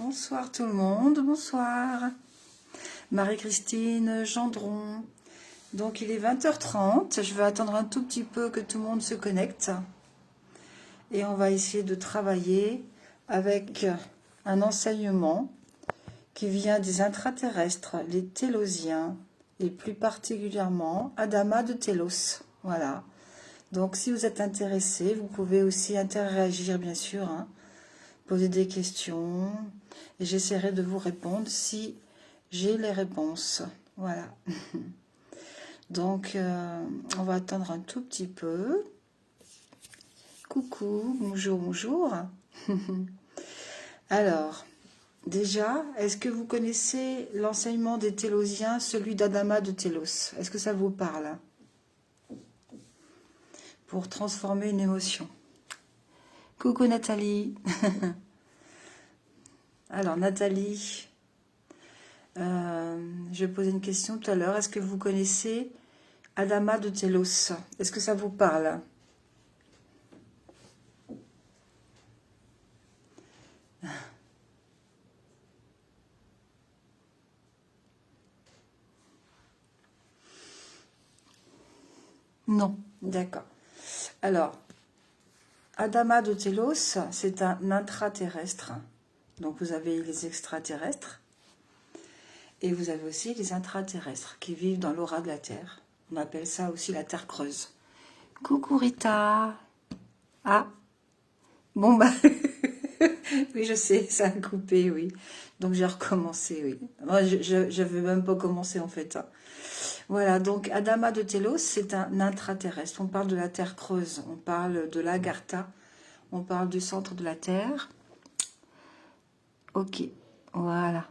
Bonsoir tout le monde, bonsoir. Marie-Christine Gendron. Donc il est 20h30, je vais attendre un tout petit peu que tout le monde se connecte. Et on va essayer de travailler avec un enseignement qui vient des intraterrestres, les Télosiens, et plus particulièrement Adama de Télos. Voilà. Donc si vous êtes intéressé, vous pouvez aussi interagir bien sûr, hein, poser des questions, et j'essaierai de vous répondre si j'ai les réponses. Voilà. Donc, on va attendre un tout petit peu. Coucou, bonjour, bonjour. Alors, déjà, est-ce que vous connaissez l'enseignement des Télosiens, celui d'Adama de Télos? Est-ce que ça vous parle? Pour transformer une émotion. Coucou Nathalie. Alors Nathalie, je posais une question tout à l'heure. Est-ce que vous connaissez Adama de Télos? Est-ce que ça vous parle? Non, d'accord. Alors, Adama de Télos, c'est un intraterrestre. Donc vous avez les extraterrestres et vous avez aussi les intraterrestres qui vivent dans l'aura de la Terre. On appelle ça aussi la Terre creuse. Coucou Rita. Ah, bon bah, oui je sais, ça a coupé, oui. Donc j'ai recommencé, oui. Moi je n'avais même pas commencé en fait. Voilà, donc Adama de Télos, c'est un intraterrestre. On parle de la Terre creuse, on parle de l'Agartha, on parle du centre de la Terre. Ok, voilà.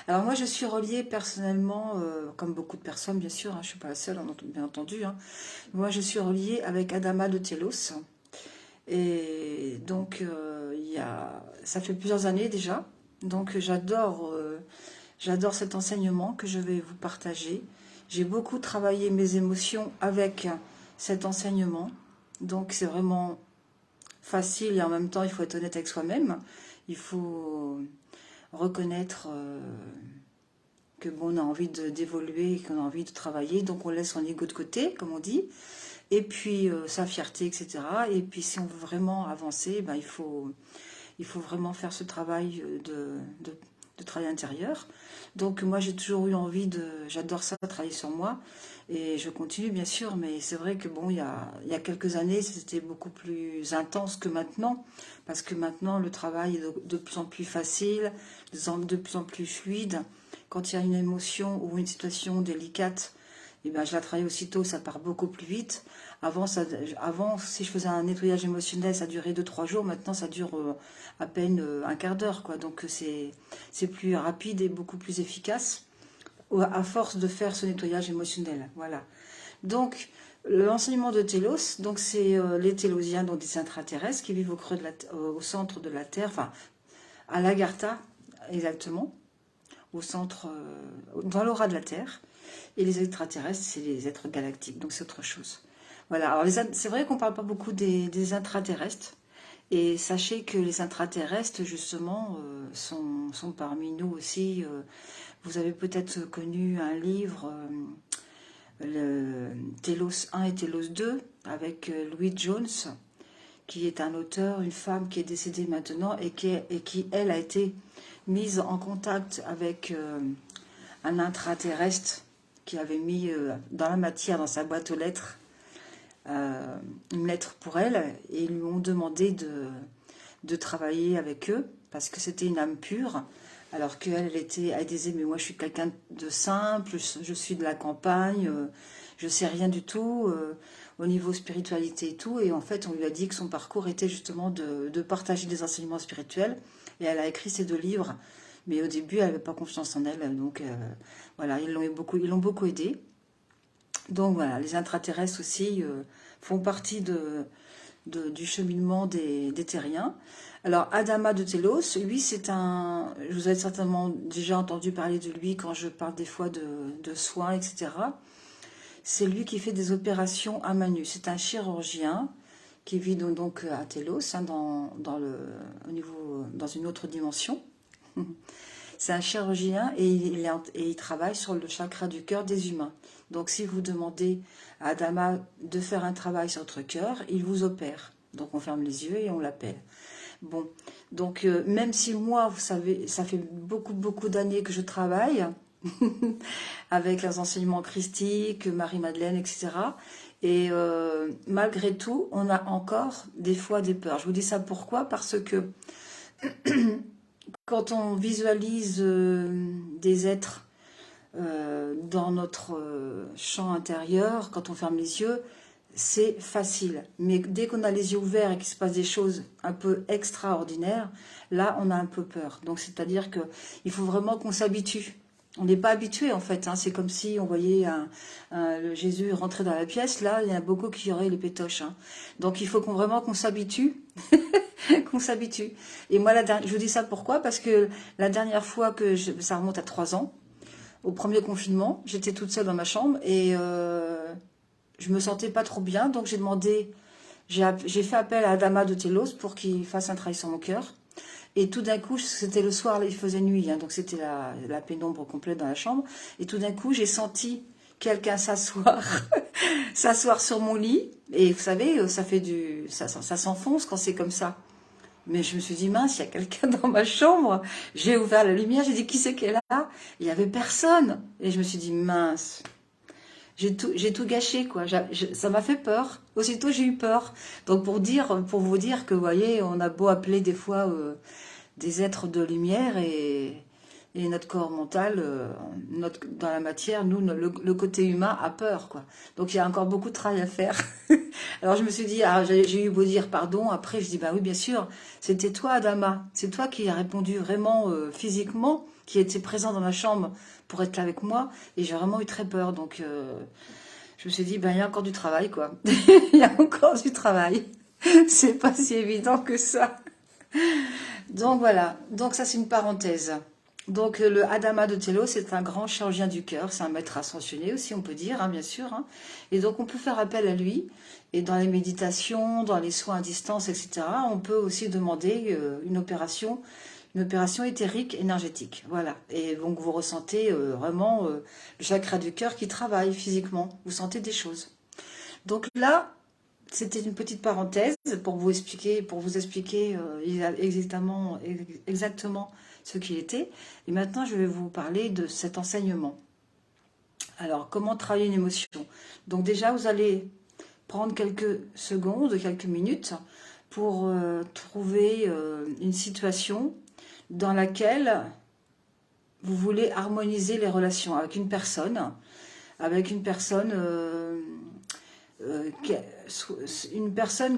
Alors moi je suis reliée personnellement, comme beaucoup de personnes bien sûr, hein, je ne suis pas la seule bien entendu, hein. Moi je suis reliée avec Adama de Télos. Et donc ça fait plusieurs années déjà. Donc j'adore cet enseignement que je vais vous partager. J'ai beaucoup travaillé mes émotions avec cet enseignement. Donc c'est vraiment facile et en même temps il faut être honnête avec soi-même. Il faut reconnaître que bon, on a envie d'évoluer, qu'on a envie de travailler. Donc on laisse son ego de côté, comme on dit. Et puis sa fierté, etc. Et puis si on veut vraiment avancer, ben, il faut vraiment faire ce travail de travail intérieur. Donc moi j'ai toujours eu envie j'adore ça, travailler sur moi. Et je continue bien sûr, mais c'est vrai que bon, il y a quelques années, c'était beaucoup plus intense que maintenant. Parce que maintenant, le travail est de plus en plus facile, de plus en plus fluide. Quand il y a une émotion ou une situation délicate, eh ben, je la travaille aussitôt, ça part beaucoup plus vite. Avant, si je faisais un nettoyage émotionnel, ça durait 2-3 jours. Maintenant, ça dure à peine un quart d'heure, quoi. Donc, c'est plus rapide et beaucoup plus efficace à force de faire ce nettoyage émotionnel. Voilà. Donc, l'enseignement de Télos, donc c'est les Télosiens, donc des intraterrestres qui vivent au centre de la Terre, enfin, à l'Agartha, exactement, au centre, dans l'aura de la Terre. Et les extraterrestres, c'est les êtres galactiques, donc c'est autre chose. Voilà, alors c'est vrai qu'on ne parle pas beaucoup des intraterrestres, et sachez que les intraterrestres, justement, sont parmi nous aussi. Vous avez peut-être connu un livre, le Télos 1 et Télos 2, avec Louis Jones, qui est un auteur, une femme qui est décédée maintenant, et qui elle, a été mise en contact avec un intraterrestre qui avait mis dans la matière, dans sa boîte aux lettres, une lettre pour elle, et ils lui ont demandé de travailler avec eux, parce que c'était une âme pure, alors qu'elle elle disait, mais moi je suis quelqu'un de simple, je suis de la campagne, je sais rien du tout, au niveau spiritualité et tout, et en fait on lui a dit que son parcours était justement de partager des enseignements spirituels, et elle a écrit ces 2 livres, mais au début elle n'avait pas confiance en elle, donc voilà, ils l'ont beaucoup aidée. Donc voilà, les intraterrestres aussi font partie du cheminement des terriens. Alors Adama de Télos, lui c'est vous avez certainement déjà entendu parler de lui quand je parle des fois de soins, etc. C'est lui qui fait des opérations à main nue. C'est un chirurgien qui vit donc à Telos, hein, dans une autre dimension. C'est un chirurgien et il travaille sur le chakra du cœur des humains. Donc si vous demandez à Adama de faire un travail sur votre cœur, il vous opère. Donc on ferme les yeux et on l'appelle. Bon, donc même si moi, vous savez, ça fait beaucoup d'années que je travaille avec les enseignements christiques, Marie-Madeleine, etc. Et malgré tout, on a encore des fois des peurs. Je vous dis ça pourquoi? Parce que quand on visualise des êtres dans notre champ intérieur, quand on ferme les yeux, c'est facile. Mais dès qu'on a les yeux ouverts et qu'il se passe des choses un peu extraordinaires, là, on a un peu peur. Donc, c'est-à-dire qu'il faut vraiment qu'on s'habitue. On n'est pas habitué, en fait. Hein. C'est comme si on voyait le Jésus rentrer dans la pièce. Là, il y en a beaucoup qui auraient les pétoches. Hein. Donc, il faut vraiment qu'on s'habitue. Qu'on s'habitue. Et moi, je vous dis ça pourquoi? Parce que la dernière fois ça remonte à 3 ans, au premier confinement, j'étais toute seule dans ma chambre et je me sentais pas trop bien, donc j'ai fait appel à Adama de Telos pour qu'il fasse un travail sur mon cœur. Et tout d'un coup, c'était le soir, là, il faisait nuit, hein, donc c'était la pénombre complète dans la chambre. Et tout d'un coup, j'ai senti quelqu'un s'asseoir sur mon lit. Et vous savez, ça s'enfonce quand c'est comme ça. Mais je me suis dit, mince, il y a quelqu'un dans ma chambre. J'ai ouvert la lumière, j'ai dit, qui c'est qui est là? Il n'y avait personne. Et je me suis dit, mince, j'ai tout gâché, quoi. Ça m'a fait peur. Aussitôt, j'ai eu peur. Donc, pour vous dire que, vous voyez, on a beau appeler des fois des êtres de lumière et notre corps mental, dans la matière, nous, le côté humain a peur, quoi. Donc, il y a encore beaucoup de travail à faire. Alors, je me suis dit, j'ai eu beau dire pardon. Après, je dis, bah oui, bien sûr, c'était toi, Adama. C'est toi qui as répondu vraiment physiquement, qui était présent dans ma chambre pour être là avec moi. Et j'ai vraiment eu très peur. Donc, je me suis dit, ben, il y a encore du travail, quoi. Il y a encore du travail. C'est pas si évident que ça. Donc voilà, donc ça c'est une parenthèse. Donc le Adama de Telos, c'est un grand chirurgien du cœur, c'est un maître ascensionné aussi, on peut dire, hein, bien sûr. Hein. Et donc on peut faire appel à lui. Et dans les méditations, dans les soins à distance, etc., on peut aussi demander une opération éthérique énergétique. Voilà. Et donc vous ressentez vraiment le chakra du cœur qui travaille physiquement. Vous sentez des choses. Donc là, c'était une petite parenthèse pour vous expliquer exactement ce qu'il était. Et maintenant, je vais vous parler de cet enseignement. Alors, comment travailler une émotion? Donc déjà, vous allez prendre quelques secondes, quelques minutes pour trouver une situation dans laquelle vous voulez harmoniser les relations avec une personne, une personne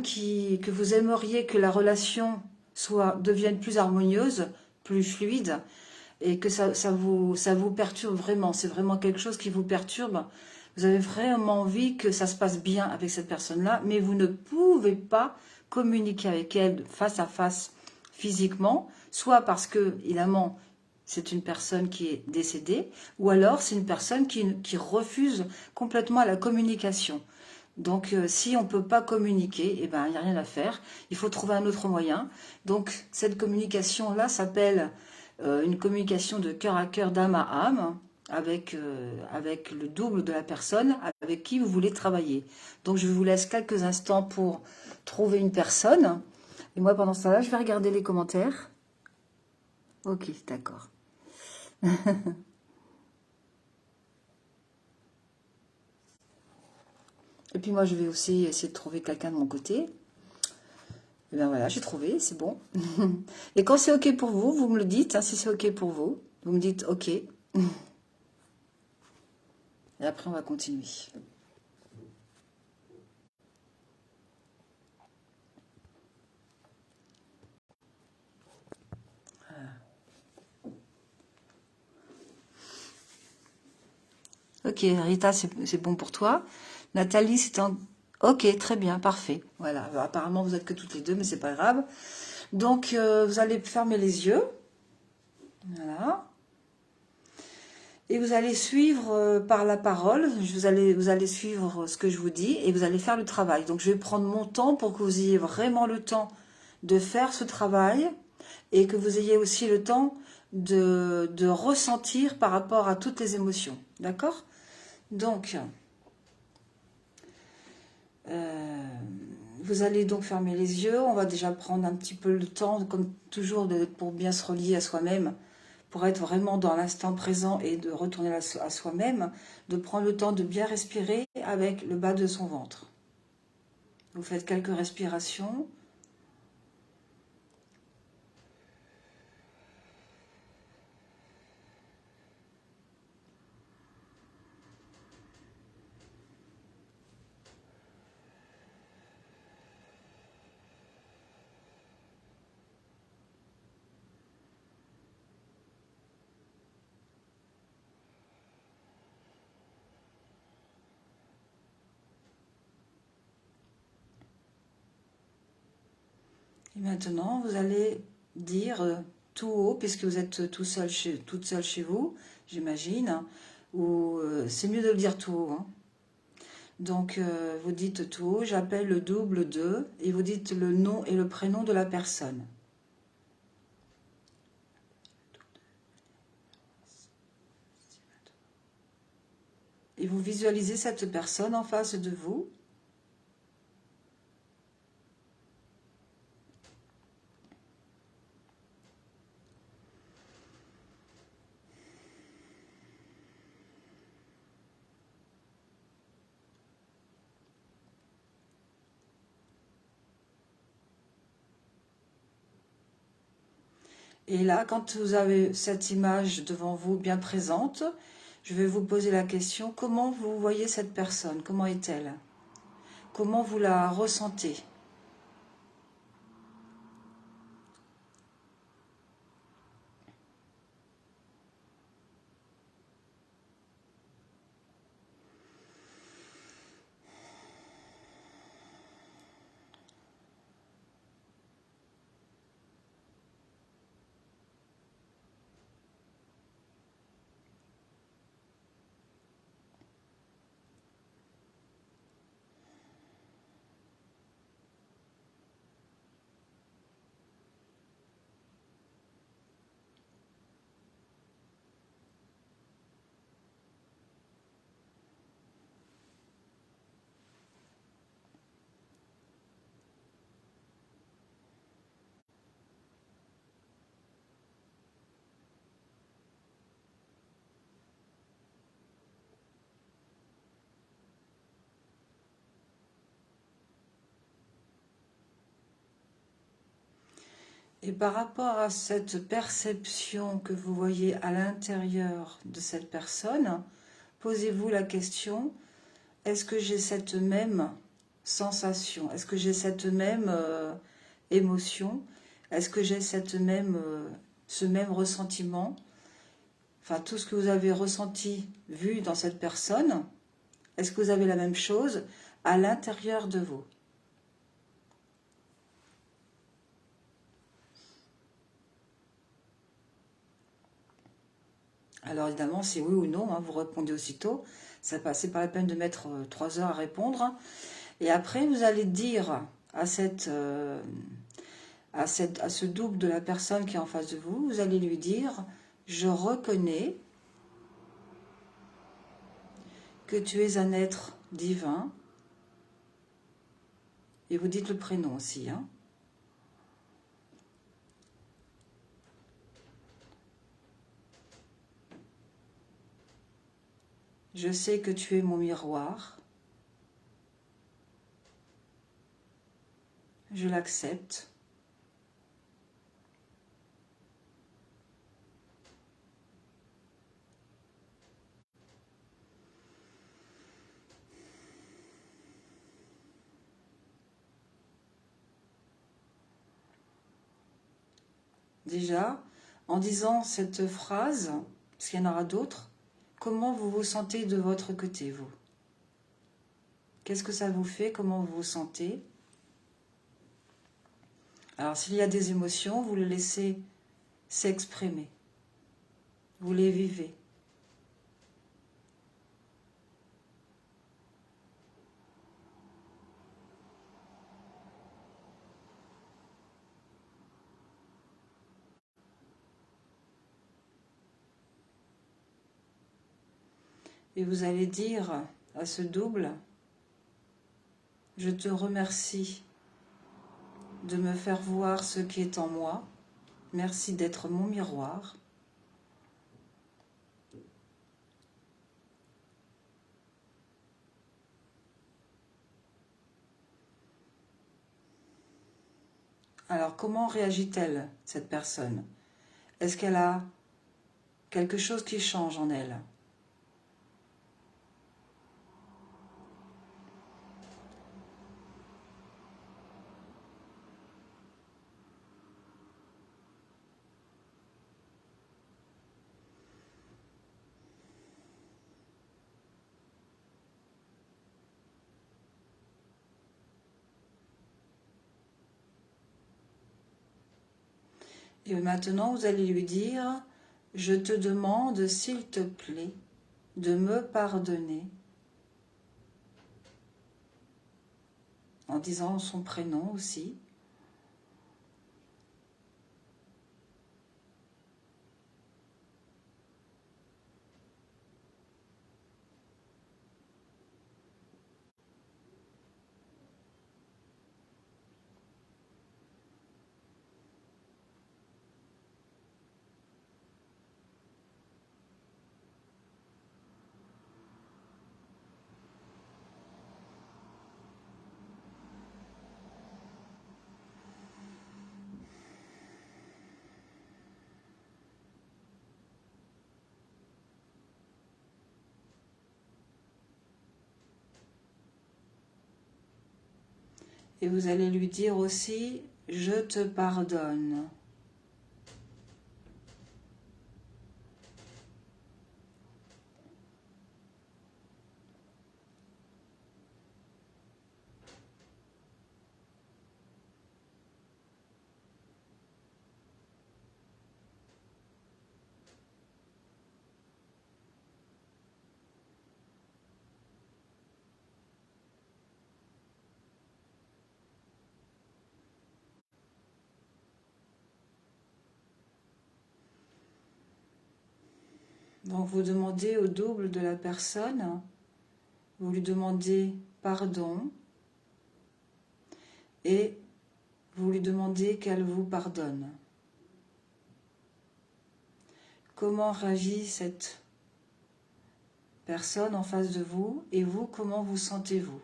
que vous aimeriez que la relation devienne plus harmonieuse, plus fluide, et que ça vous perturbe vraiment. C'est vraiment quelque chose qui vous perturbe. Vous avez vraiment envie que ça se passe bien avec cette personne-là, mais vous ne pouvez pas communiquer avec elle face à face physiquement, soit parce que, évidemment, c'est une personne qui est décédée, ou alors c'est une personne qui refuse complètement la communication. Donc, si on ne peut pas communiquer, eh ben, il n'y a rien à faire. Il faut trouver un autre moyen. Donc, cette communication-là s'appelle une communication de cœur à cœur, d'âme à âme, avec le double de la personne avec qui vous voulez travailler. Donc, je vous laisse quelques instants pour trouver une personne. Et moi, pendant ce temps-là, je vais regarder les commentaires. Ok, d'accord. Et puis moi, je vais aussi essayer de trouver quelqu'un de mon côté. Et bien voilà, j'ai trouvé, c'est bon. Et quand c'est ok pour vous, vous me le dites, hein, si c'est ok pour vous. Vous me dites ok. Et après, on va continuer. Ok, Rita, c'est bon pour toi. Nathalie, c'est en... Ok, très bien, parfait. Voilà, alors, apparemment, vous êtes que toutes les deux, mais c'est pas grave. Donc, vous allez fermer les yeux. Voilà. Et vous allez suivre par la parole, vous allez suivre ce que je vous dis et vous allez faire le travail. Donc je vais prendre mon temps pour que vous ayez vraiment le temps de faire ce travail et que vous ayez aussi le temps de ressentir par rapport à toutes les émotions. D'accord? Donc, vous allez donc fermer les yeux. On va déjà prendre un petit peu le temps, comme toujours, pour bien se relier à soi-même, pour être vraiment dans l'instant présent et de retourner à soi-même, de prendre le temps de bien respirer avec le bas de son ventre. Vous faites quelques respirations. Et maintenant, vous allez dire tout haut, puisque vous êtes toute seule chez vous, j'imagine, ou c'est mieux de le dire tout haut. Hein. Donc, vous dites tout haut, j'appelle le double de, et vous dites le nom et le prénom de la personne. Et vous visualisez cette personne en face de vous. Et là, quand vous avez cette image devant vous bien présente, je vais vous poser la question, comment vous voyez cette personne? Comment est-elle? Comment vous la ressentez? Et par rapport à cette perception que vous voyez à l'intérieur de cette personne, posez-vous la question, est-ce que j'ai cette même sensation? Est-ce que j'ai cette même émotion? Est-ce que j'ai ce même ressentiment? Enfin, tout ce que vous avez ressenti, vu dans cette personne, est-ce que vous avez la même chose à l'intérieur de vous? Alors évidemment, c'est oui ou non, hein, vous répondez aussitôt. Ça c'est pas la peine de mettre 3 heures à répondre. Et après, vous allez dire à ce double de la personne qui est en face de vous, vous allez lui dire, je reconnais que tu es un être divin. Et vous dites le prénom aussi, hein. Je sais que tu es mon miroir. Je l'accepte. Déjà, en disant cette phrase, parce qu'il y en aura d'autres, comment vous vous sentez de votre côté, vous? Qu'est-ce que ça vous fait? Comment vous vous sentez? Alors, s'il y a des émotions, vous les laissez s'exprimer. Vous les vivez. Et vous allez dire à ce double, je te remercie de me faire voir ce qui est en moi. Merci d'être mon miroir. Alors, comment réagit-elle, cette personne? Est-ce qu'elle a quelque chose qui change en elle? Et maintenant, vous allez lui dire, je te demande, s'il te plaît, de me pardonner, en disant son prénom aussi. Et vous allez lui dire aussi, je te pardonne. Donc vous demandez au double de la personne, vous lui demandez pardon et vous lui demandez qu'elle vous pardonne. Comment réagit cette personne en face de vous et vous, comment vous sentez-vous?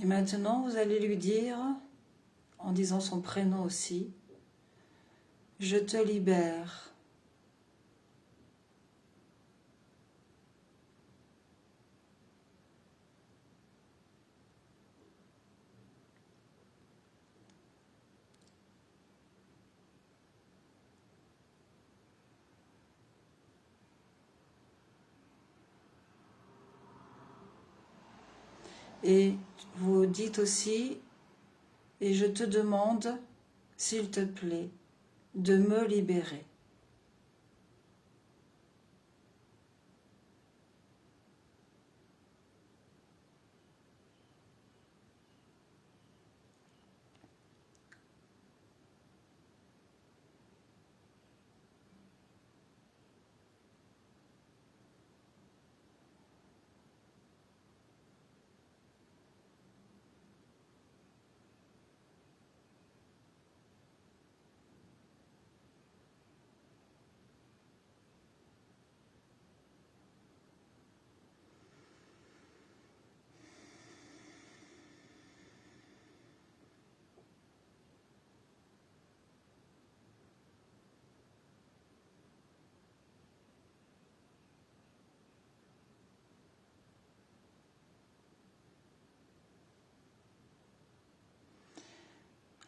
Et maintenant, vous allez lui dire, en disant son prénom aussi, je te libère. Et vous dites aussi, et je te demande, s'il te plaît, de me libérer.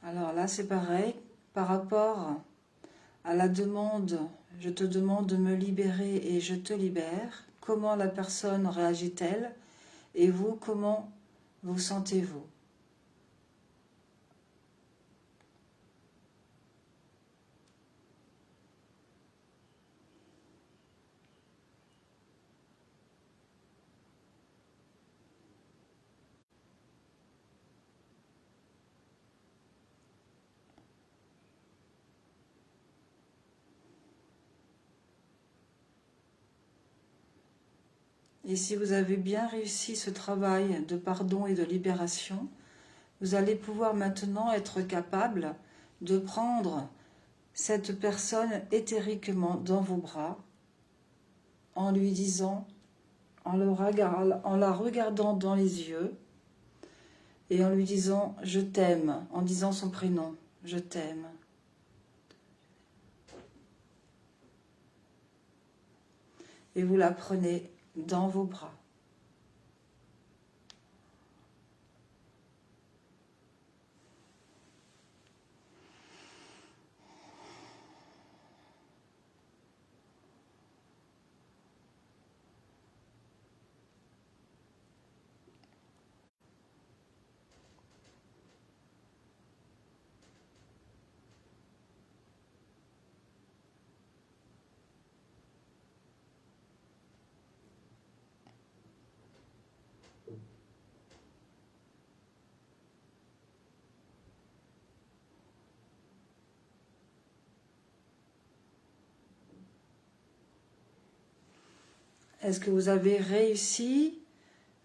Alors là, c'est pareil. Par rapport à la demande, je te demande de me libérer et je te libère. Comment la personne réagit-elle? Et vous, comment vous sentez-vous? Et si vous avez bien réussi ce travail de pardon et de libération, vous allez pouvoir maintenant être capable de prendre cette personne éthériquement dans vos bras en lui disant, en la regardant dans les yeux et en lui disant « je t'aime », en disant son prénom « je t'aime ». Et vous la prenez dans vos bras. Est-ce que vous avez réussi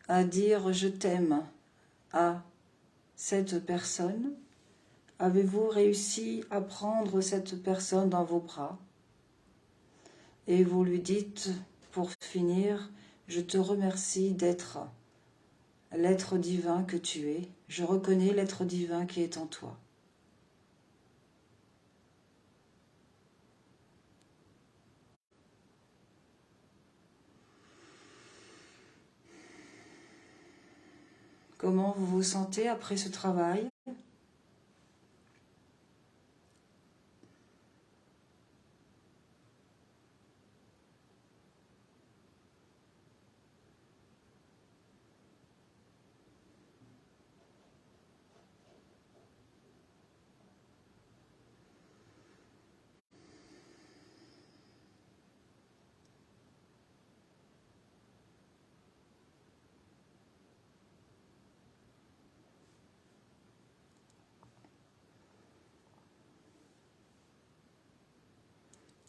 à dire « je t'aime » à cette personne? Avez-vous réussi à prendre cette personne dans vos bras? Et vous lui dites, pour finir, « je te remercie d'être l'être divin que tu es. Je reconnais l'être divin qui est en toi. » Comment vous vous sentez après ce travail?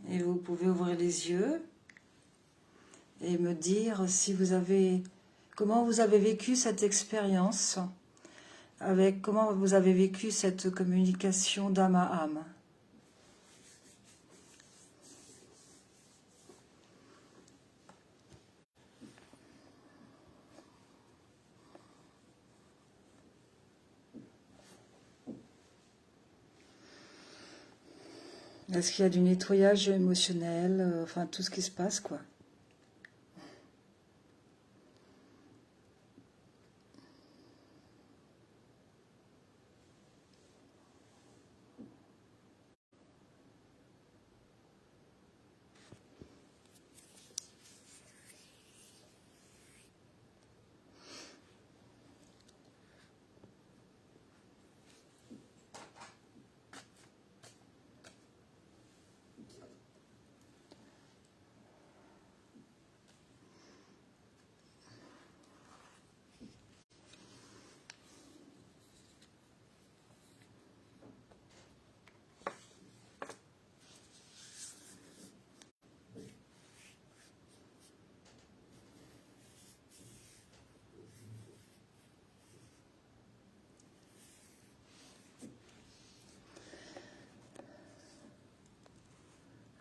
Et vous pouvez ouvrir les yeux et me dire si vous avez, comment vous avez vécu cette expérience, avec comment vous avez vécu cette communication d'âme à âme. Est-ce qu'il y a du nettoyage émotionnel, enfin tout ce qui se passe, quoi.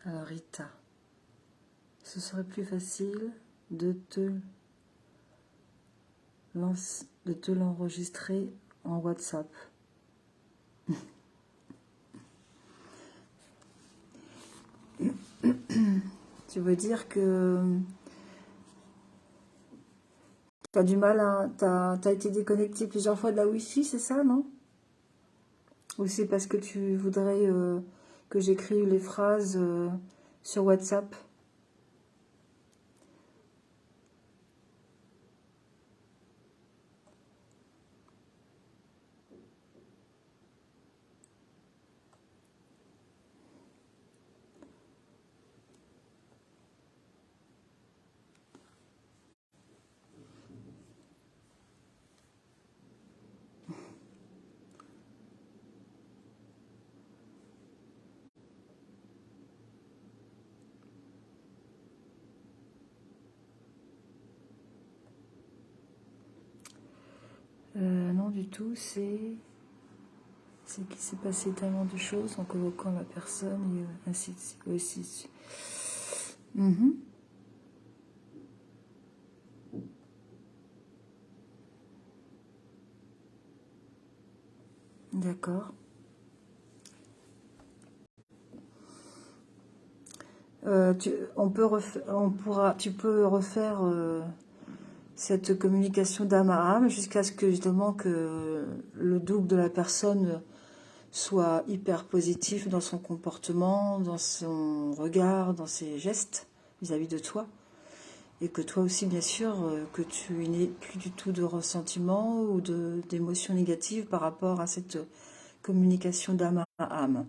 Alors Rita, ce serait plus facile de te l'enregistrer en WhatsApp. Tu veux dire que tu as du mal à... Tu as été déconnecté plusieurs fois de la Wi-Fi, c'est ça, non? Ou c'est parce que tu voudrais que j'écrive les phrases sur WhatsApp? Non du tout, c'est qu'il s'est passé tellement de choses en convoquant la personne et ainsi de suite. Aussi. Mhm. D'accord. Tu peux refaire cette communication d'âme à âme jusqu'à ce que justement que le double de la personne soit hyper positif dans son comportement, dans son regard, dans ses gestes vis-à-vis de toi. Et que toi aussi, bien sûr, que tu n'aies plus du tout de ressentiment ou d'émotions négatives par rapport à cette communication d'âme à âme.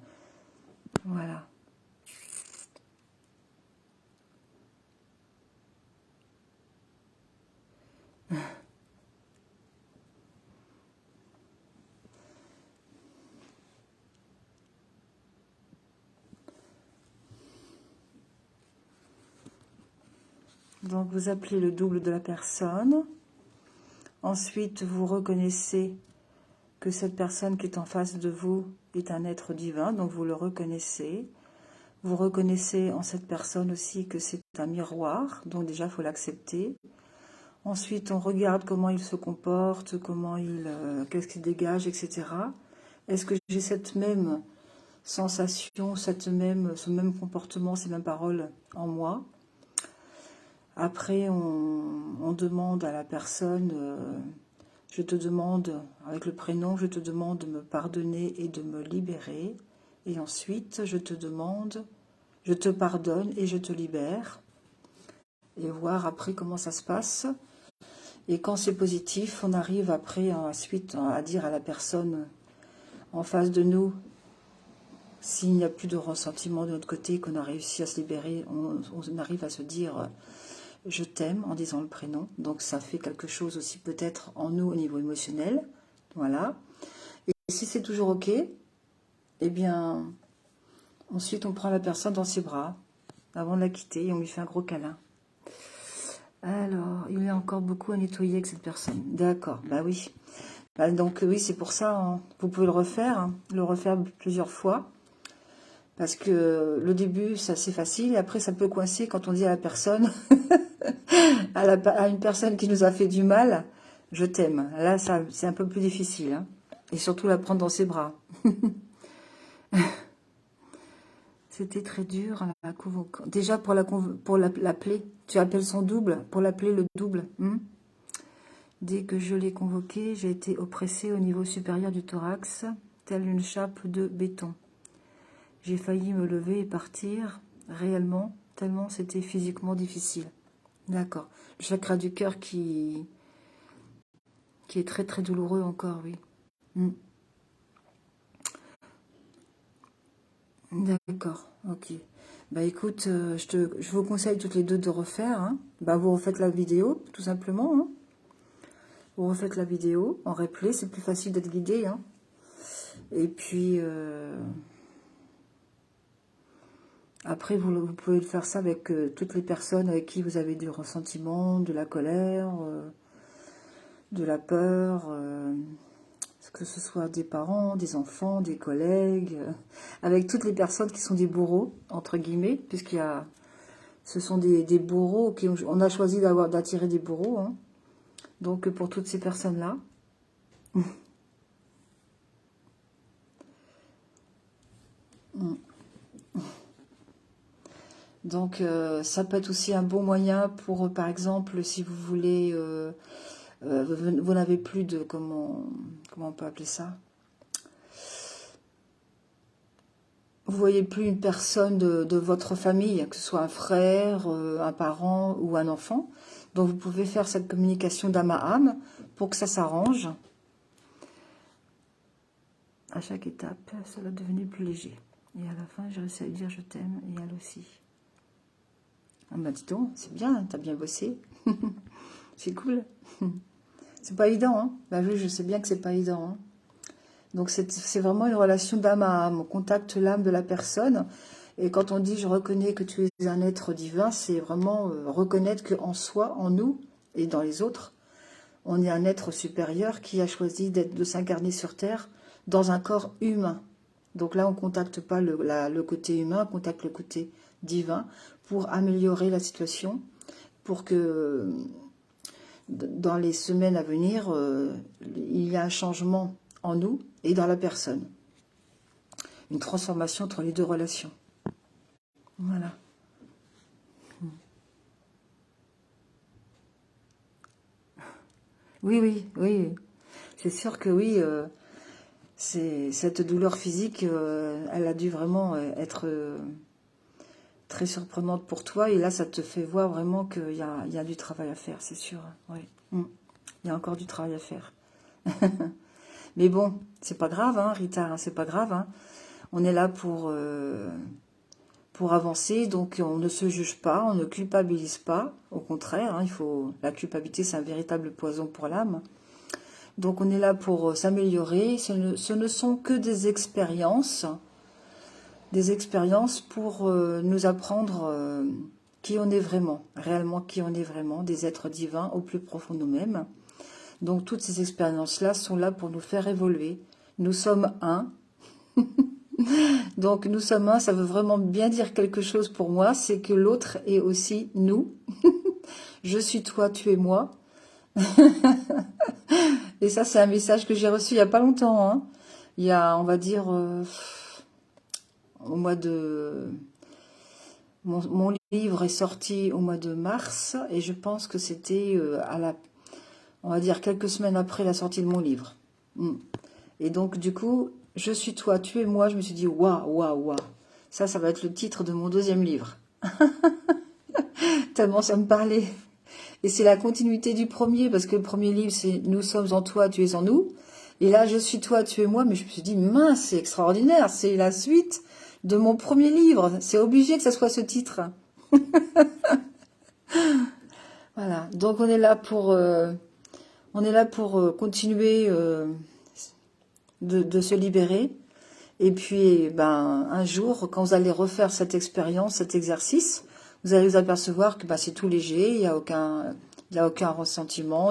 Voilà. Donc vous appelez le double de la personne. Ensuite, vous reconnaissez que cette personne qui est en face de vous est un être divin, donc vous le reconnaissez. Vous reconnaissez en cette personne aussi que c'est un miroir, donc déjà il faut l'accepter. Ensuite, on regarde comment il se comporte, qu'est-ce qu'il dégage, etc. Est-ce que j'ai cette même sensation, ce même comportement, ces mêmes paroles en moi? Après, on demande à la personne, je te demande, avec le prénom, je te demande de me pardonner et de me libérer. Et ensuite, je te demande, je te pardonne et je te libère. Et voir après comment ça se passe. Et quand c'est positif, on arrive après, ensuite, à dire à la personne en face de nous, s'il n'y a plus de ressentiment de notre côté, qu'on a réussi à se libérer, on arrive à se dire je t'aime en disant le prénom. Donc ça fait quelque chose aussi peut-être en nous au niveau émotionnel. Voilà. Et si c'est toujours ok, eh bien, ensuite on prend la personne dans ses bras avant de la quitter et on lui fait un gros câlin. Alors, il y a encore beaucoup à nettoyer avec cette personne. D'accord, bah oui. Bah, donc oui, c'est pour ça, hein. Vous pouvez le refaire plusieurs fois. Parce que le début, c'est assez facile, et après, ça peut coincer quand on dit à la personne, à une personne qui nous a fait du mal, je t'aime. Là, c'est un peu plus difficile, hein. Et surtout la prendre dans ses bras. C'était très dur à la convoquer. Déjà pour l'appeler, tu appelles son double, pour l'appeler le double. Dès que je l'ai convoqué, j'ai été oppressée au niveau supérieur du thorax, telle une chape de béton. J'ai failli me lever et partir, réellement, tellement c'était physiquement difficile. D'accord. Le chakra du cœur qui est très très douloureux encore, oui. D'accord, ok. Bah écoute, je vous conseille toutes les deux de refaire, hein. Bah vous refaites la vidéo, tout simplement, hein. Vous refaites la vidéo en replay, c'est plus facile d'être guidé, hein. Et puis, après, vous pouvez faire ça avec toutes les personnes avec qui vous avez du ressentiment, de la colère, de la peur, que ce soit des parents, des enfants, des collègues, avec toutes les personnes qui sont des bourreaux, entre guillemets, ce sont des bourreaux, on a choisi d'attirer des bourreaux, hein. Donc pour toutes ces personnes-là. Donc ça peut être aussi un bon moyen pour, par exemple, si vous voulez, vous n'avez plus de, comment on peut appeler ça? vous voyez plus une personne de votre famille, que ce soit un frère, un parent ou un enfant. Donc vous pouvez faire cette communication d'âme à âme pour que ça s'arrange. À chaque étape, cela devenait plus léger. Et à la fin, j'ai réussi à lui dire je t'aime et elle aussi. Ah bah dis donc, c'est bien, t'as bien bossé. C'est cool. C'est pas évident, hein. Bah oui, je sais bien que c'est pas évident, hein. Donc c'est vraiment une relation d'âme à âme. On contacte l'âme de la personne. Et quand on dit je reconnais que tu es un être divin, c'est vraiment reconnaître qu'en soi, en nous et dans les autres, on est un être supérieur qui a choisi de s'incarner sur Terre dans un corps humain. Donc là, on ne contacte pas le côté humain, on contacte le côté divin pour améliorer la situation, pour que dans les semaines à venir, il y ait un changement en nous et dans la personne. Une transformation entre les deux relations. Voilà. Oui, oui, oui. C'est sûr que oui, cette douleur physique, elle a dû vraiment être très surprenante pour toi. Et là, ça te fait voir vraiment qu'il y a du travail à faire, c'est sûr. Oui. Il y a encore du travail à faire. Mais bon, c'est pas grave, hein, Rita, hein, c'est pas grave. Hein. On est là pour avancer, donc on ne se juge pas, on ne culpabilise pas. Au contraire, hein, la culpabilité, c'est un véritable poison pour l'âme. Donc on est là pour s'améliorer. Ce ne sont que des expériences pour nous apprendre qui on est vraiment, réellement qui on est vraiment, des êtres divins au plus profond de nous-mêmes. Donc toutes ces expériences-là sont là pour nous faire évoluer. Nous sommes un. Donc nous sommes un, ça veut vraiment bien dire quelque chose pour moi, c'est que l'autre est aussi nous. Je suis toi, tu es moi. Et ça, c'est un message que j'ai reçu il n'y a pas longtemps. Hein. Il y a, on va dire, au mois de... Mon livre est sorti au mois de mars et je pense que c'était on va dire, quelques semaines après la sortie de mon livre. Et donc, du coup, je suis toi, tu es moi. Je me suis dit, waouh, waouh, waouh. Ça va être le titre de mon deuxième livre. Tellement ça me parlait. Et c'est la continuité du premier, parce que le premier livre, c'est Nous sommes en toi, tu es en nous. Et là, je suis toi, tu es moi. Mais je me suis dit, mince, c'est extraordinaire. C'est la suite de mon premier livre. C'est obligé que ça soit ce titre. Voilà. Donc, on est là pour continuer de se libérer. Et puis, ben, un jour, quand vous allez refaire cette expérience, cet exercice, vous allez vous apercevoir que c'est tout léger, il n'y a aucun ressentiment,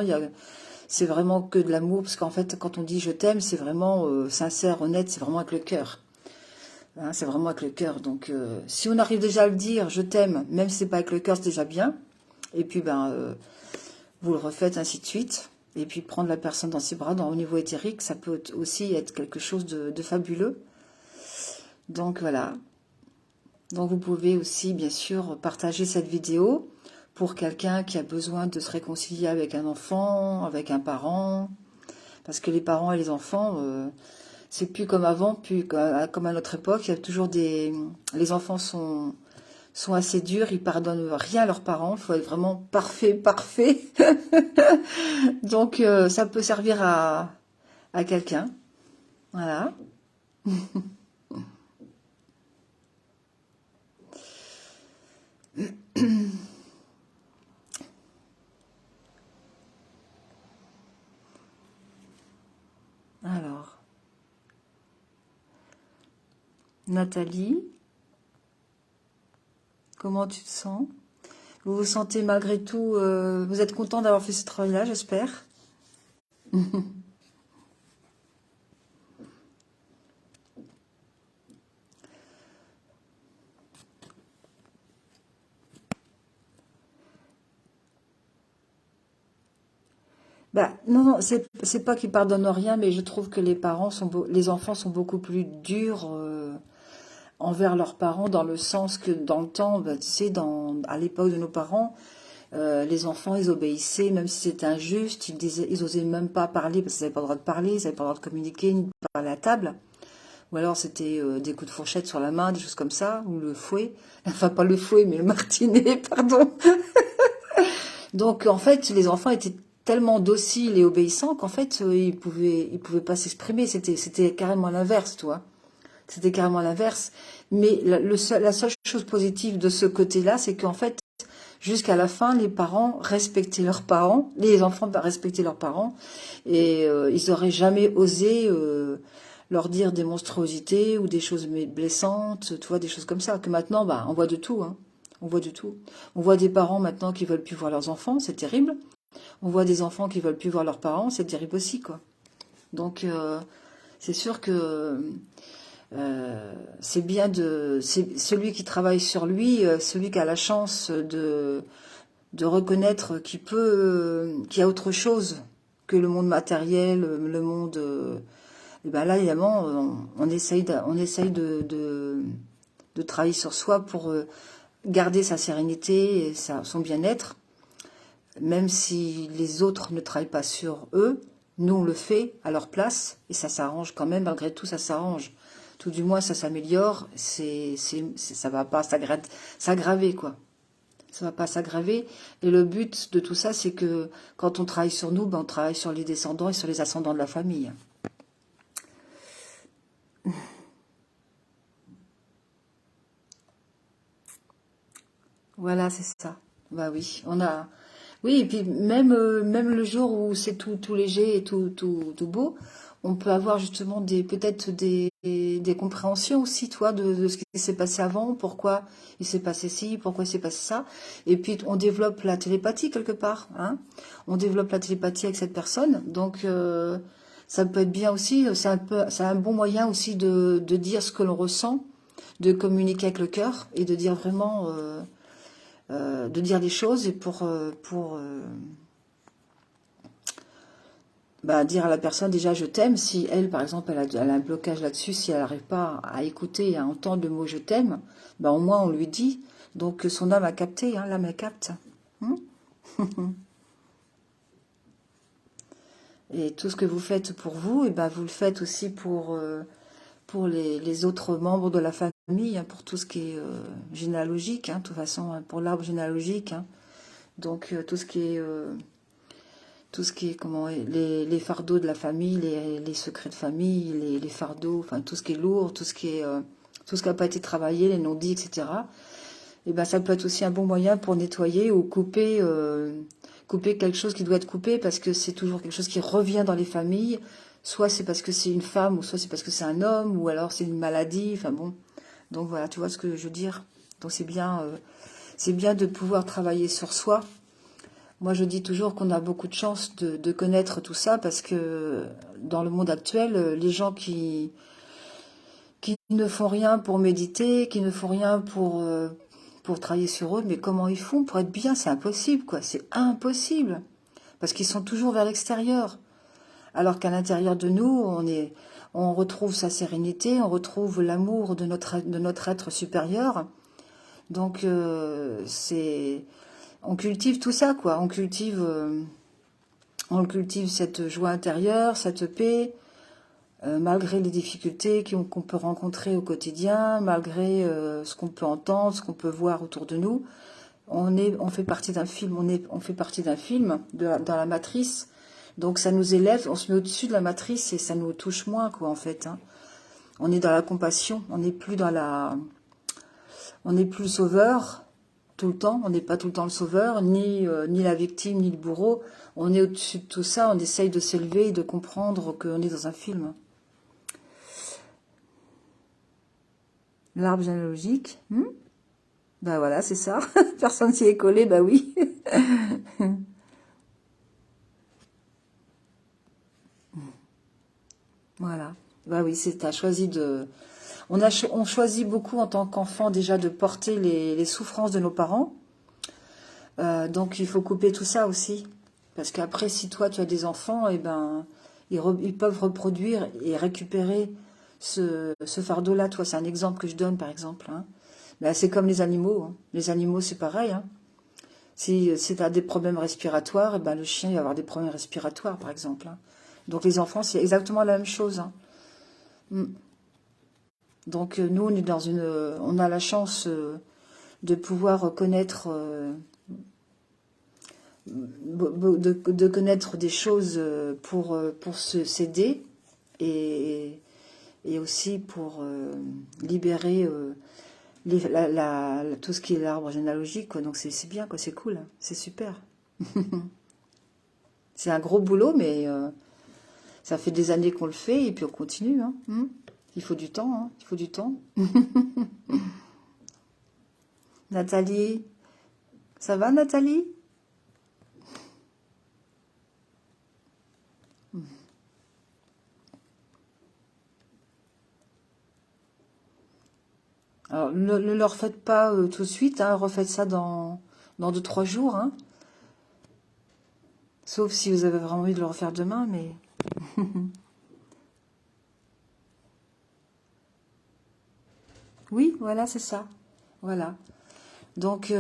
c'est vraiment que de l'amour, parce qu'en fait, quand on dit je t'aime, c'est vraiment sincère, honnête, c'est vraiment avec le cœur. Hein, c'est vraiment avec le cœur. Donc, si on arrive déjà à le dire, je t'aime, même si c'est pas avec le cœur, c'est déjà bien. Et puis, vous le refaites, ainsi de suite. Et puis, prendre la personne dans ses bras, au niveau éthérique, ça peut aussi être quelque chose de fabuleux. Donc, voilà. Donc, vous pouvez aussi, bien sûr, partager cette vidéo pour quelqu'un qui a besoin de se réconcilier avec un enfant, avec un parent. Parce que les parents et les enfants, c'est plus comme avant, plus comme à notre époque. Il y a toujours les enfants sont assez durs, ils pardonnent rien à leurs parents. Il faut être vraiment parfait, parfait. Donc, ça peut servir à quelqu'un. Voilà. Alors, Nathalie, comment tu te sens? Vous vous sentez malgré tout, vous êtes content d'avoir fait ce travail-là, j'espère. Non, non, c'est pas qu'ils pardonnent rien, mais je trouve que les enfants sont beaucoup plus durs envers leurs parents, dans le sens que dans le temps, tu sais, à l'époque de nos parents, les enfants, ils obéissaient, même si c'était injuste, ils osaient même pas parler, parce qu'ils n'avaient pas le droit de parler, ils n'avaient pas le droit de communiquer, ni de parler à table. Ou alors c'était des coups de fourchette sur la main, des choses comme ça, ou le fouet. Enfin, pas le fouet, mais le martinet, pardon. Donc, en fait, les enfants étaient tellement dociles et obéissants qu'en fait, ils pouvaient pas s'exprimer. C'était carrément l'inverse, tu vois. C'était carrément l'inverse. Mais la seule chose positive de ce côté-là, c'est qu'en fait, jusqu'à la fin, les parents respectaient leurs parents, les enfants respectaient leurs parents, et ils n'auraient jamais osé leur dire des monstruosités ou des choses blessantes, tu vois, des choses comme ça. Que maintenant, bah, on voit de tout, hein. On voit de tout. On voit des parents maintenant qui veulent plus voir leurs enfants, c'est terrible. On voit des enfants qui veulent plus voir leurs parents, c'est terrible aussi, quoi. Donc, c'est sûr que c'est bien c'est celui qui travaille sur lui, celui qui a la chance de reconnaître qu'il y a autre chose que le monde matériel, le monde. Et ben là, évidemment, on essaye de travailler sur soi pour garder sa sérénité et son bien-être, même si les autres ne travaillent pas sur eux. Nous, on le fait à leur place et ça s'arrange quand même. Malgré tout, ça s'arrange. Tout du moins, ça s'améliore. Ça va pas s'aggraver, quoi. Ça va pas s'aggraver. Et le but de tout ça, c'est que quand on travaille sur nous, ben, on travaille sur les descendants et sur les ascendants de la famille. Voilà, c'est ça. Bah oui, oui, et puis même le jour où c'est tout léger et tout beau, on peut avoir justement peut-être des compréhensions aussi, toi, de ce qui s'est passé avant, pourquoi il s'est passé ci, pourquoi il s'est passé ça. Et puis on développe la télépathie quelque part, hein. On développe la télépathie avec cette personne. Donc ça peut être bien aussi, c'est un bon moyen aussi de dire ce que l'on ressent, de communiquer avec le cœur et de dire vraiment. De dire des choses et pour bah, dire à la personne déjà je t'aime. Si elle, par exemple, elle a un blocage là-dessus, si elle n'arrive pas à écouter et à entendre le mot je t'aime, bah, au moins on lui dit. Donc son âme a capté, hein, l'âme elle capte. Hein. Et tout ce que vous faites pour vous, et ben vous le faites aussi pour les autres membres de la famille, hein, pour tout ce qui est généalogique, hein, de toute façon, hein, pour l'arbre généalogique. Hein. Donc tout ce qui est comment les fardeaux de la famille, les secrets de famille, les fardeaux, enfin tout ce qui est lourd, tout ce qui n'a pas été travaillé, les non-dits, etc. Et ben ça peut être aussi un bon moyen pour nettoyer ou couper quelque chose qui doit être coupé parce que c'est toujours quelque chose qui revient dans les familles. Soit c'est parce que c'est une femme, ou soit c'est parce que c'est un homme, ou alors c'est une maladie. Enfin bon, donc voilà, tu vois ce que je veux dire. Donc c'est bien de pouvoir travailler sur soi. Moi, je dis toujours qu'on a beaucoup de chance de connaître tout ça parce que dans le monde actuel, les gens qui ne font rien pour méditer, qui ne font rien pour travailler sur eux, mais comment ils font pour être bien? C'est impossible, quoi. C'est impossible. Parce qu'ils sont toujours vers l'extérieur. Alors qu'à l'intérieur de nous, on retrouve sa sérénité, on retrouve l'amour de notre être supérieur. Donc, on cultive tout ça, quoi. On cultive cette joie intérieure, cette paix, malgré les difficultés qu'on peut rencontrer au quotidien, malgré ce qu'on peut entendre, ce qu'on peut voir autour de nous. On fait partie d'un film, on fait partie d'un film dans la matrice. Donc ça nous élève, on se met au-dessus de la matrice et ça nous touche moins, quoi, en fait. Hein. On est dans la compassion, on n'est plus on n'est plus le sauveur tout le temps. On n'est pas tout le temps le sauveur, ni la victime, ni le bourreau. On est au-dessus de tout ça. On essaye de s'élever et de comprendre qu'on est dans un film. L'arbre généalogique. Ben voilà, c'est ça. Personne s'y est collé, bah oui. Voilà. Bah oui, t'as choisi de... On choisit beaucoup en tant qu'enfant déjà de porter les souffrances de nos parents. Donc il faut couper tout ça aussi. Parce qu'après, si toi tu as des enfants, eh ben, ils peuvent reproduire et récupérer ce fardeau-là. Toi, c'est un exemple que je donne, par exemple. Hein. Ben, c'est comme les animaux. Hein. Les animaux, c'est pareil. Hein. Si tu as des problèmes respiratoires, eh ben, le chien il va avoir des problèmes respiratoires, par exemple. Hein. Donc les enfants, c'est exactement la même chose. Hein. Donc nous, on est dans on a la chance de pouvoir connaître, de connaître des choses pour s'aider et aussi pour libérer tout ce qui est l'arbre généalogique, quoi. Donc c'est bien, quoi, c'est cool, hein. C'est super. C'est un gros boulot, mais ça fait des années qu'on le fait et puis on continue, hein. Il faut du temps, hein. Il faut du temps. Nathalie, ça va Nathalie? Alors, ne le refaites pas tout de suite, hein. Refaites ça dans 2-3 jours, hein. Sauf si vous avez vraiment envie de le refaire demain, mais... Oui, voilà, c'est ça. Voilà. Donc,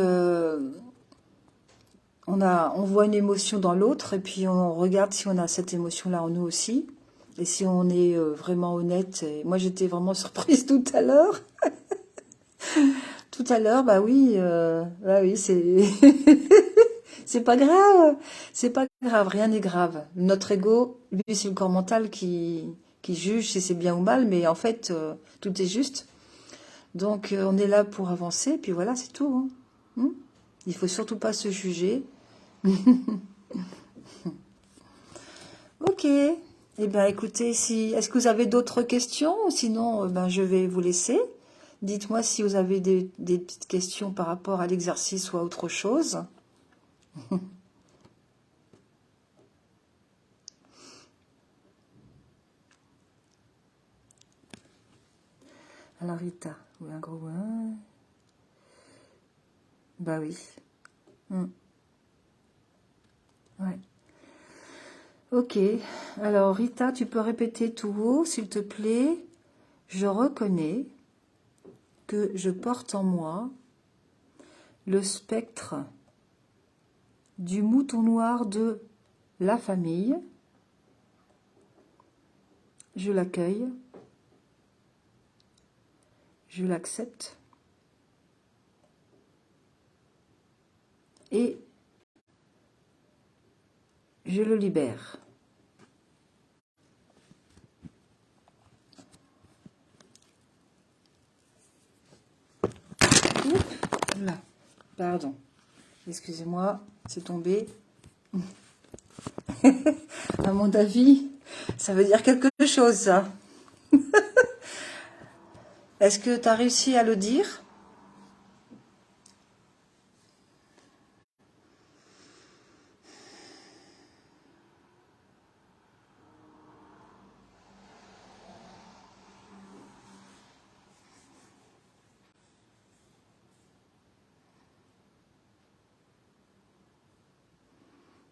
on voit une émotion dans l'autre et puis on regarde si on a cette émotion-là en nous aussi. Et si on est vraiment honnête. Et moi, j'étais vraiment surprise tout à l'heure. Tout à l'heure, bah oui, c'est c'est pas grave. C'est pas grave, rien n'est grave. Notre ego, lui, c'est le corps mental qui juge si c'est bien ou mal, mais en fait, tout est juste. Donc, on est là pour avancer, puis voilà, c'est tout, hein. Il faut surtout pas se juger. Ok. Eh bien, écoutez, est-ce que vous avez d'autres questions? Sinon, ben, je vais vous laisser. Dites-moi si vous avez des petites questions par rapport à l'exercice ou à autre chose. Alors, Rita, oui, un gros un. Bah oui. Hmm. Ouais. Ok. Alors, Rita, tu peux répéter tout haut, s'il te plaît. Je reconnais que je porte en moi le spectre du mouton noir de la famille. Je l'accueille, je l'accepte et je le libère. Oups, là, pardon. Excusez-moi, c'est tombé. À mon avis, ça veut dire quelque chose, ça. Est-ce que tu as réussi à le dire?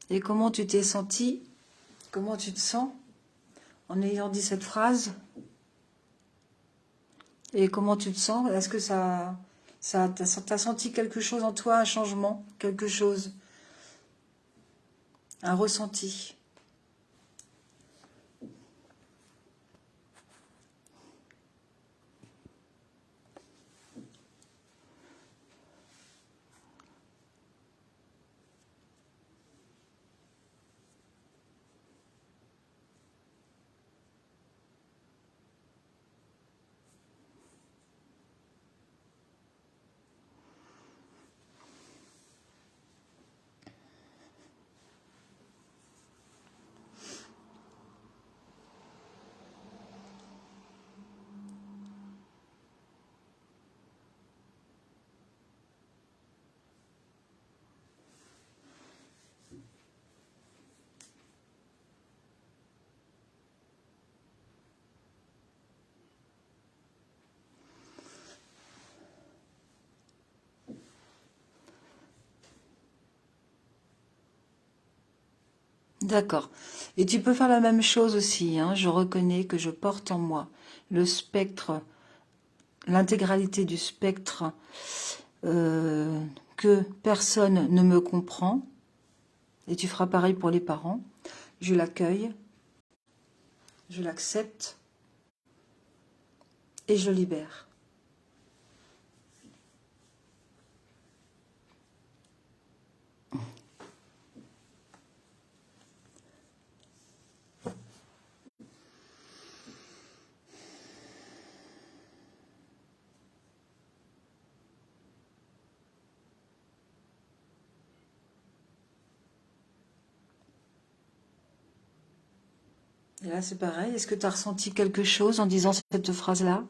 Et comment tu t'es senti? Comment tu te sens en ayant dit cette phrase? Et comment tu te sens? Est-ce que t'as senti quelque chose en toi, un changement, quelque chose, un ressenti? D'accord. Et tu peux faire la même chose aussi, hein. Je reconnais que je porte en moi le spectre, l'intégralité du spectre que personne ne me comprend. Et tu feras pareil pour les parents. Je l'accueille, je l'accepte et je le libère. Et là, c'est pareil. Est-ce que tu as ressenti quelque chose en disant cette phrase-là?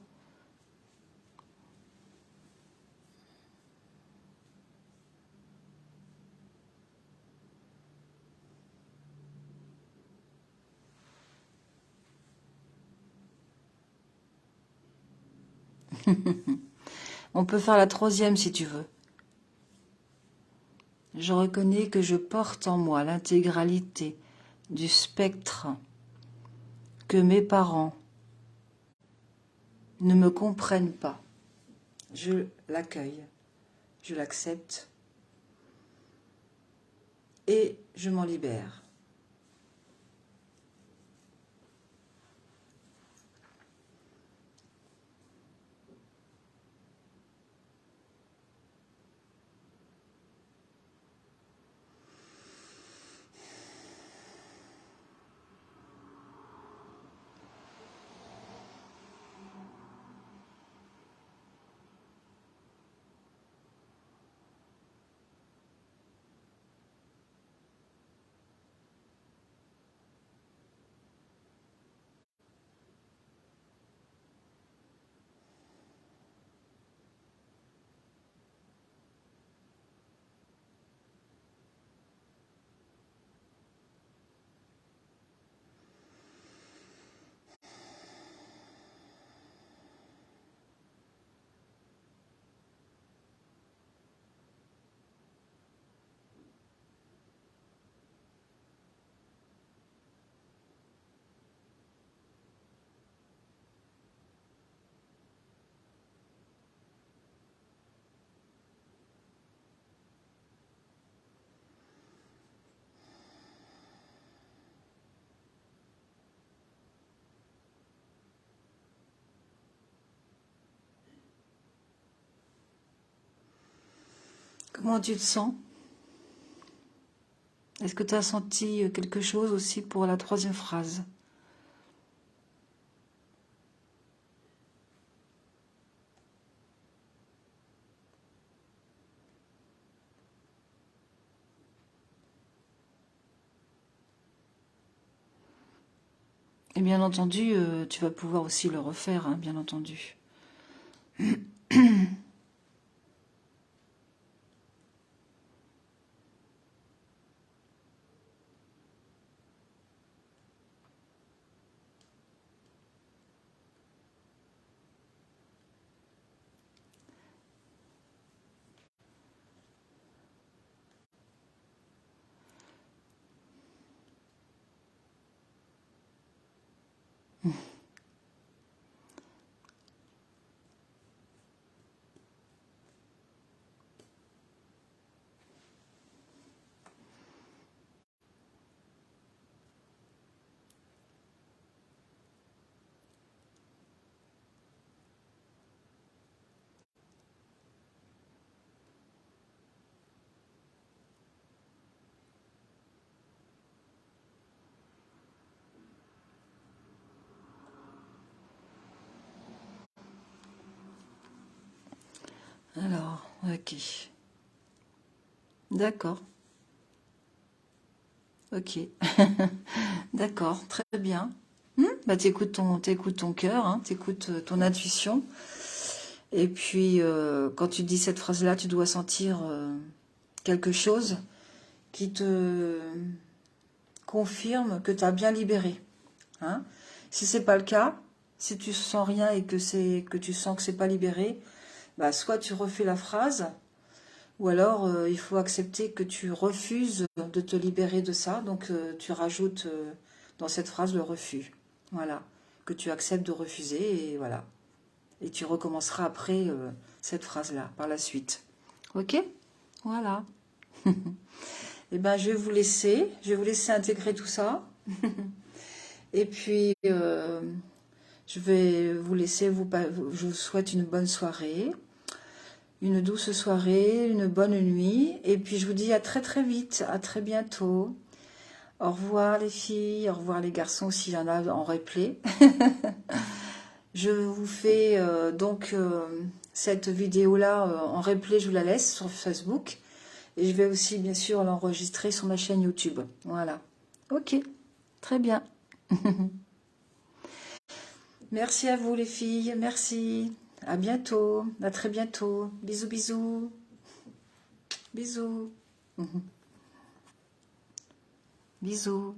On peut faire la troisième si tu veux. Je reconnais que je porte en moi l'intégralité du spectre que mes parents ne me comprennent pas. Je l'accueille, je l'accepte et je m'en libère. Comment tu te sens? Est-ce que tu as senti quelque chose aussi pour la troisième phrase? Et bien entendu, tu vas pouvoir aussi le refaire, hein, bien entendu. Alors, ok. D'accord. Ok. D'accord, très bien. Bah, t'écoutes ton cœur, hein, t'écoutes ton intuition. Et puis, quand tu dis cette phrase-là, tu dois sentir quelque chose qui te confirme que tu as bien libéré. Hein. Si c'est pas le cas, si tu sens rien et que tu sens que c'est pas libéré, bah, soit tu refais la phrase, ou alors il faut accepter que tu refuses de te libérer de ça. Donc tu rajoutes dans cette phrase le refus. Voilà. Que tu acceptes de refuser et voilà. Et tu recommenceras après cette phrase-là, par la suite. Ok? Voilà. Eh ben, je vais vous laisser. Je vais vous laisser intégrer tout ça. Et puis, Je vais vous laisser, je vous souhaite une bonne soirée, une douce soirée, une bonne nuit. Et puis je vous dis à très très vite, à très bientôt. Au revoir les filles, au revoir les garçons s'il y en a en replay. Je vous fais cette vidéo-là en replay, je vous la laisse sur Facebook. Et je vais aussi bien sûr l'enregistrer sur ma chaîne YouTube. Voilà. Ok, très bien. Merci à vous les filles, merci. À bientôt, à très bientôt. Bisous, bisous. Bisous. Bisous.